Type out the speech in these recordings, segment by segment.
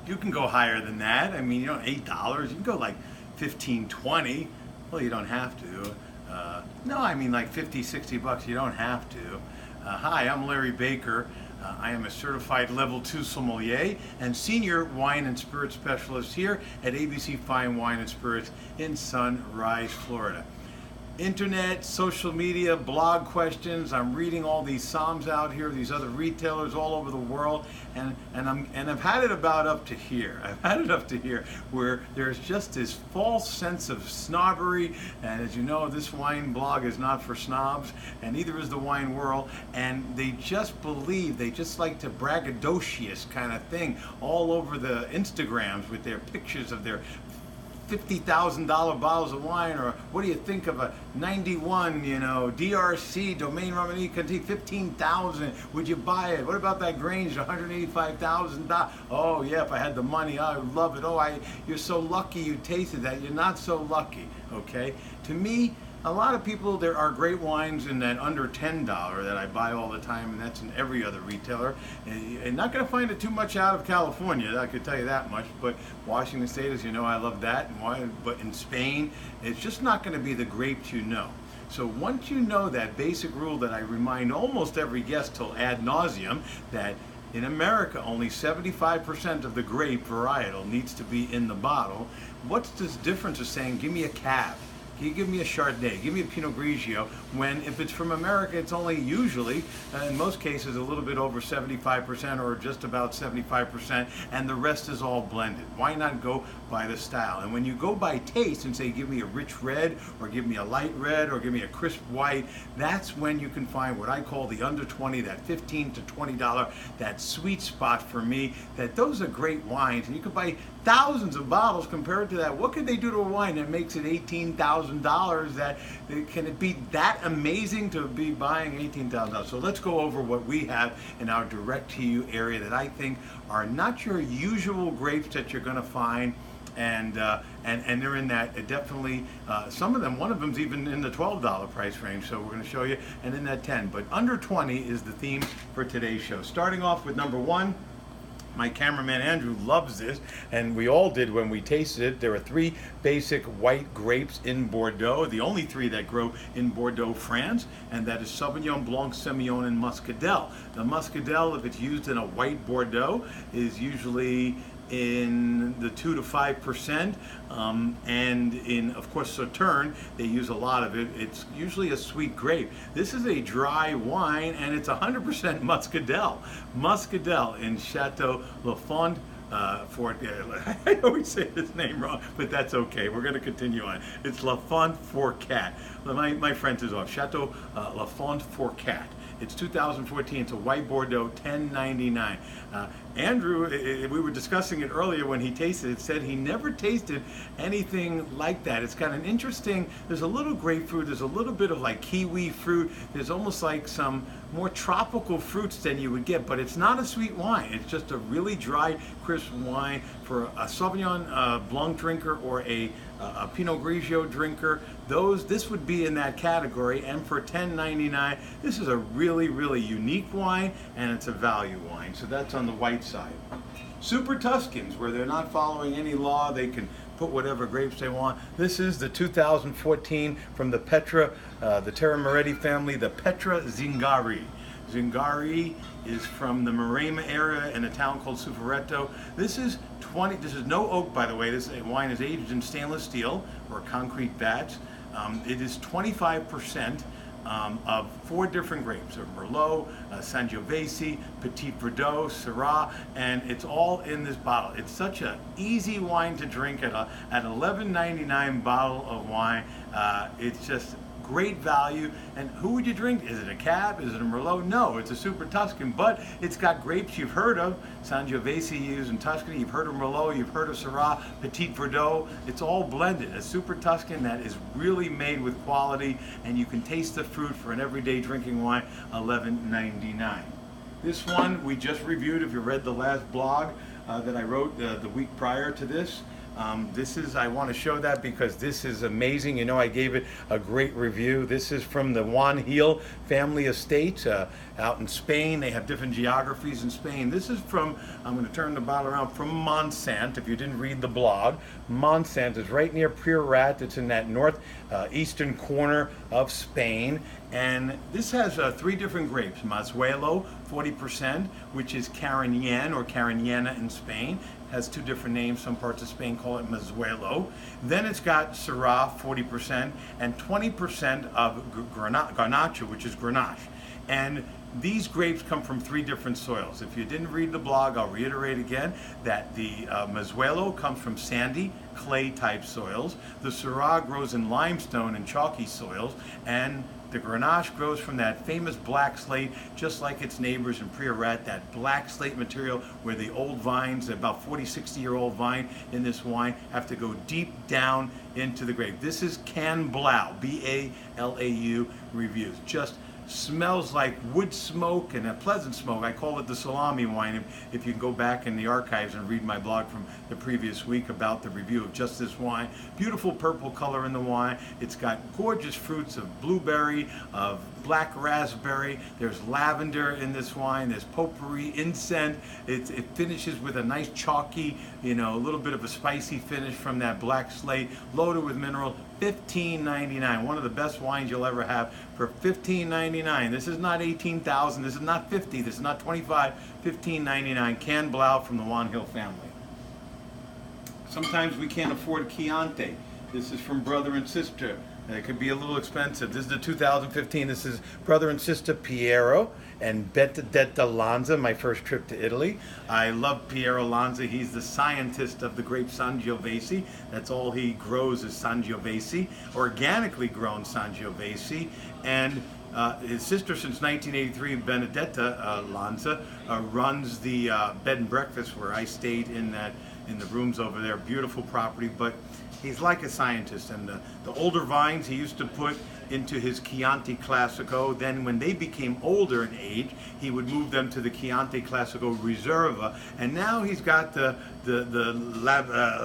You can go higher than that. I mean, you know, $8. You can go like 15, 20. Well, you don't have to. No, I mean like 50, 60 bucks. You don't have to. Hi, I'm Larry Baker. I am a certified level 2 sommelier and senior wine and spirit specialist here at ABC Fine Wine and Spirits in Sunrise, Florida. Internet, social media, blog questions. I'm reading all these Somms out here, these other retailers all over the world, and I've had it about up to here. I've had it up to here where there's just this false sense of snobbery, and as you know, this wine blog is not for snobs, and neither is the wine world, and they just believe, they just like to braggadocious kind of thing all over the Instagrams with their pictures of their $50,000 bottles of wine, or what do you think of a 91, you know, DRC, Domaine Romani Conti, 15,000, would you buy it? What about that Grange, $185,000? Oh yeah, if I had the money, I would love it. Oh, you're so lucky you tasted that. You're not so lucky, okay? To me, a lot of people, there are great wines in that under $10 that I buy all the time, and that's in every other retailer. And not going to find it too much out of California, I could tell you that much, but Washington State, as you know, I love that. But in Spain, it's just not going to be the grapes you know. So once you know that basic rule that I remind almost every guest till ad nauseum, that in America, only 75% of the grape varietal needs to be in the bottle. What's this difference of saying, give me a Cab? You give me a Chardonnay, give me a Pinot Grigio, when if it's from America, it's only usually, in most cases, a little bit over 75% or just about 75%, and the rest is all blended. Why not go by the style? And when you go by taste and say, give me a rich red, or give me a light red, or give me a crisp white, that's when you can find what I call the under 20, that $15 to $20, that sweet spot for me, that those are great wines, and you could buy thousands of bottles compared to that. What could they do to a wine that makes it $18,000? That can it be that amazing to be buying $18,000? So let's go over what we have in our direct to you area that I think are not your usual grapes that you're going to find. And they're in that definitely some of them, one of them's even in the $12 price range, so we're going to show you, and in that 10, but under 20 is the theme for today's show. Starting off with number 1. My cameraman Andrew loves this, and we all did when we tasted it. There are 3 basic white grapes in Bordeaux, the only 3 that grow in Bordeaux, France, and that is Sauvignon Blanc, Semillon, and Muscadel. The Muscadel, if it's used in a white Bordeaux, is usually in the 2 to 5%, and in, of course, Sauterne, they use a lot of it. It's usually a sweet grape. This is a dry wine, and it's 100% Muscadel. Muscadel in Chateau Lafond. I always say his name wrong, but that's okay. We're going to continue on. It's Lafond Fourcat. My French is off. Chateau Lafond Fourcat. It's 2014. It's a white Bordeaux, $10.99. Andrew, we were discussing it earlier when he tasted it, said he never tasted anything like that. It's got an interesting, there's a little grapefruit, there's a little bit of like kiwi fruit, there's almost like some more tropical fruits than you would get, but it's not a sweet wine. It's just a really dry, crisp wine for a Sauvignon Blanc drinker or a Pinot Grigio drinker. This would be in that category, and for $10.99, this is a really, really unique wine, and it's a value wine. So that's on the white side. Super Tuscans, where they're not following any law, they can put whatever grapes they want. This is the 2014 from the Petra, the Terra Moretti family, the Petra Zingari. Zingari is from the Maremma area in a town called Sufaretto. This is no oak, by the way. This wine is aged in stainless steel or concrete vats. It is 25% of 4 different grapes, Merlot, Sangiovese, Petit Verdot, Syrah, and it's all in this bottle. It's such an easy wine to drink at $11.99 bottle of wine. It's just great value. And who would you drink? Is it a Cab? Is it a Merlot? No, it's a Super Tuscan, but it's got grapes you've heard of. Sangiovese used in Tuscany. You've heard of Merlot. You've heard of Syrah, Petit Verdot. It's all blended. A Super Tuscan that is really made with quality, and you can taste the fruit for an everyday drinking wine, $11.99. This one we just reviewed, if you read the last blog that I wrote the week prior to this. I want to show that because this is amazing. You know, I gave it a great review. This is from the Juan Gil family estate out in Spain. They have different geographies in Spain. This is from, I'm going to turn the bottle around, from Montsant. If you didn't read the blog, Montsant is right near Priorat. It's in that north eastern corner of Spain. And this has 3 different grapes. Mazuelo, 40%, which is Carignane or Carignana in Spain. Has 2 different names. Some parts of Spain call it Mazuelo. Then it's got Syrah, 40%, and 20% of Garnacha, which is Grenache. And these grapes come from 3 different soils. If you didn't read the blog, I'll reiterate again that the Mazuelo comes from sandy, clay-type soils. The Syrah grows in limestone and chalky soils, and the Grenache grows from that famous black slate, just like its neighbors in Priorat, that black slate material where the old vines, about 40, 60-year-old vine in this wine, have to go deep down into the grape. This is Can Blau, B-A-L-A-U reviews. Just smells like wood smoke and a pleasant smoke. I call it the salami wine. If you can go back in the archives and read my blog from the previous week about the review of just this wine. Beautiful purple color in the wine. It's got gorgeous fruits of blueberry, of black raspberry. There's lavender in this wine. There's potpourri, incense. It finishes with a nice chalky, you know, a little bit of a spicy finish from that black slate, loaded with mineral. $15.99, one of the best wines you'll ever have for $15.99. This is not $18,000. This is not $50. This is not $25. $15.99. Can Blau from the Juan Gil family. Sometimes we can't afford Chianti. This is from Brother and Sister. It could be a little expensive. This is the 2015. This is Brother and Sister Piero and Benedetta Lanza, my first trip to Italy. I love Piero Lanza. He's the scientist of the grape Sangiovese. That's all he grows is Sangiovese, organically grown Sangiovese. And his sister since 1983, Benedetta Lanza, runs the bed and breakfast where I stayed in the rooms over there. Beautiful property, but he's like a scientist. And the older vines he used to put into his Chianti Classico. Then when they became older in age, he would move them to the Chianti Classico Riserva. And now he's got the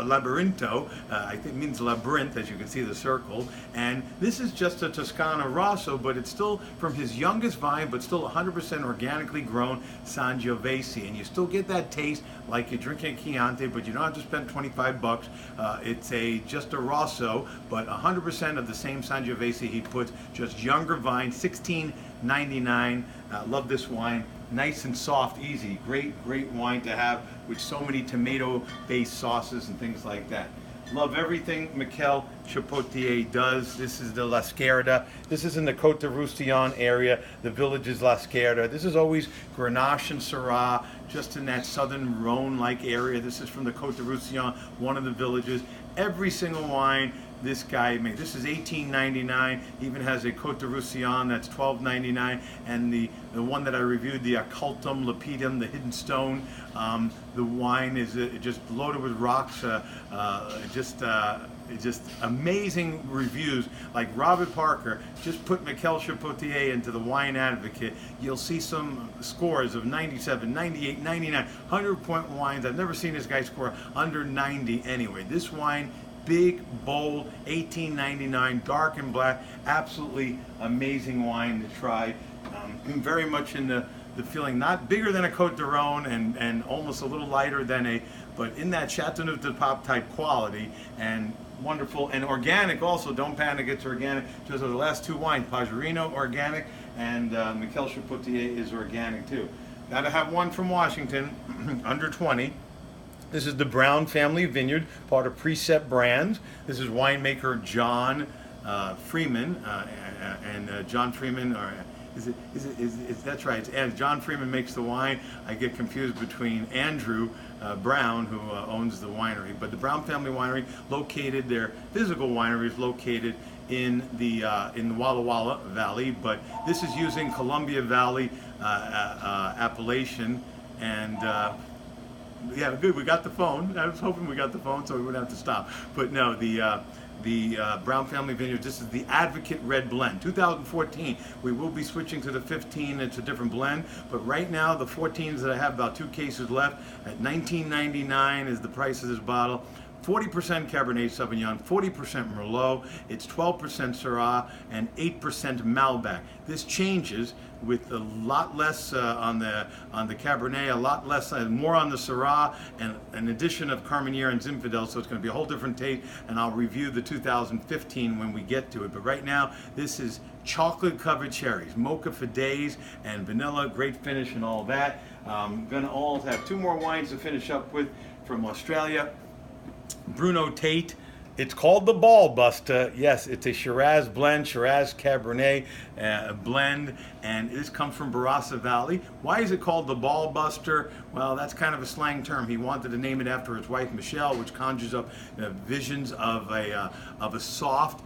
Labyrinto, I think it means labyrinth, as you can see the circle. And this is just a Toscana Rosso, but it's still from his youngest vine, but still 100% organically grown Sangiovese. And you still get that taste like you're drinking Chianti, but you don't have to spend 25 bucks. It's just a Rosso, but 100% of the same Sangiovese he puts, just younger vine, $16.99. Love this wine. Nice and soft, easy. Great wine to have with so many tomato-based sauces and things like that. Love everything Michel Chapoutier does. This is the La Scerda. This is in the Côte de Roussillon area. The village is La Scerda. This is always Grenache and Syrah, just in that southern Rhone-like area. This is from the Côte de Roussillon, one of the villages. Every single wine this guy made. This is $18.99. Even has a Côte de Roussillon that's $12.99, and the one that I reviewed, the Occultum Lapidum, the hidden stone. The wine is just loaded with rocks. Just amazing reviews. Like Robert Parker, just put Michel Chapoutier into the Wine Advocate. You'll see some scores of 97, 98, 99, 100-point wines. I've never seen this guy score under 90 anyway. This wine, big, bold, $18.99, dark and black, absolutely amazing wine to try. Very much in the feeling, not bigger than a Côte d'Aron and almost a little lighter than but in that Chateauneuf-du-Pape type quality, and wonderful and organic also. Don't panic, it's organic. Just the last 2 wines, Pajarino organic, and Michel Chapoutier is organic too. Gotta have one from Washington, under 20. This is the Brown Family Vineyard, part of Precept Brands. This is winemaker John Freeman, and John Freeman, or that's right, and John Freeman makes the wine. I get confused between Andrew Brown, who owns the winery, but the Brown Family Winery, located, their physical winery is located in the Walla Walla Valley, but this is using Columbia Valley appellation. And yeah, good, we got the phone. I was hoping we got the phone so we wouldn't have to stop. But no, the Brown Family Vineyards, this is the Advocate Red Blend. 2014, we will be switching to the 15. It's a different blend. But right now, the 14s that I have, about 2 cases left, at $19.99 is the price of this bottle. 40% Cabernet Sauvignon, 40% Merlot. It's 12% Syrah and 8% Malbec. This changes with a lot less on the Cabernet, a lot less, more on the Syrah, and an addition of Carmenere and Zinfandel. So it's going to be a whole different taste. And I'll review the 2015 when we get to it. But right now, this is chocolate-covered cherries, mocha for days, and vanilla, great finish and all that. Gonna all have two more wines to finish up with from Australia. Bruno Tate. It's called the Ball Buster. Yes, it's a Shiraz blend, Shiraz Cabernet blend, and this comes from Barossa Valley. Why is it called the Ball Buster? Well, that's kind of a slang term. He wanted to name it after his wife Michelle, which conjures up visions of a soft,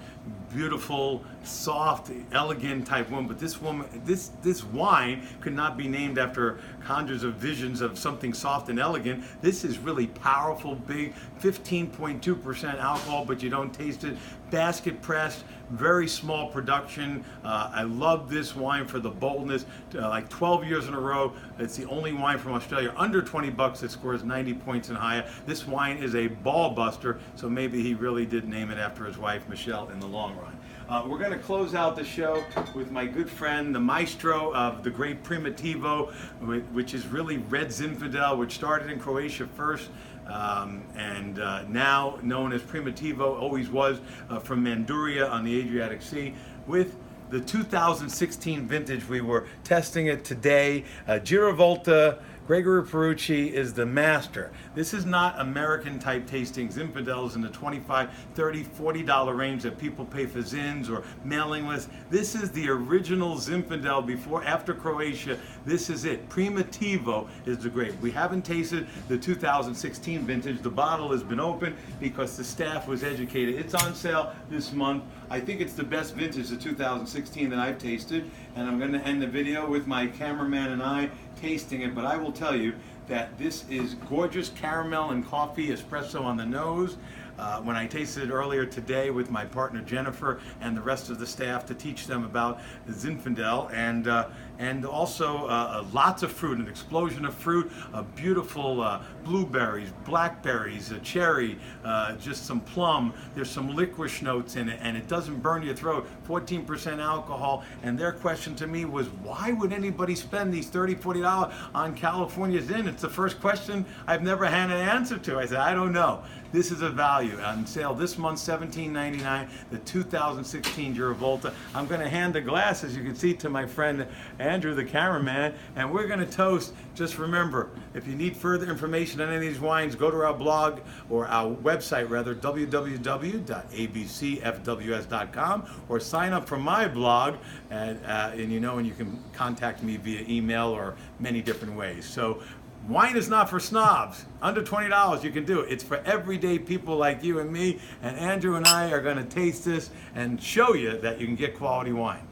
beautiful, soft, elegant type woman. But this woman, this wine could not be named after conjures of visions of something soft and elegant. This is really powerful, big, 15.2% alcohol, but you don't taste it. Basket pressed, very small production. I love this wine for the boldness. Like 12 years in a row, it's the only wine from Australia under 20 bucks that scores 90 points and higher. This wine is a ball buster, so maybe he really did name it after his wife Michelle in the long run. We're going to close out the show with my good friend, the maestro of the great Primitivo, which is really red Zinfandel, which started in Croatia first, and now known as Primitivo, always was from Manduria on the Adriatic Sea, with the 2016 vintage. We were testing it today. Giravolta, Gregory Perucci is the master. This is not American type tasting. Zinfandel is in the $25, $30, $40 range that people pay for Zins or mailing lists. This is the original Zinfandel after Croatia. This is it. Primitivo is the grape. We haven't tasted the 2016 vintage. The bottle has been opened because the staff was educated. It's on sale this month. I think it's the best vintage of 2016 that I've tasted, and I'm going to end the video with my cameraman and I tasting it, but I will tell you that this is gorgeous caramel and coffee espresso on the nose. When I tasted it earlier today with my partner Jennifer and the rest of the staff to teach them about the Zinfandel, and also lots of fruit, an explosion of fruit, beautiful blueberries, blackberries, cherry, just some plum. There's some licorice notes in it, and it doesn't burn your throat. 14% alcohol, and their question to me was, why would anybody spend these $30, $40 on California Zin? It's the first question I've never had an answer to. I said, I don't know. This is a value. On sale this month, $17.99, the 2016 Giravolta. I'm going to hand the glass, as you can see, to my friend Andrew, the cameraman, and we're going to toast. Just remember, if you need further information on any of these wines, go to our blog, or our website rather, www.abcfws.com, or sign up for my blog, and you can contact me via email or many different ways. So wine is not for snobs. Under $20, you can do it. It's for everyday people like you and me, and Andrew and I are going to taste this and show you that you can get quality wine.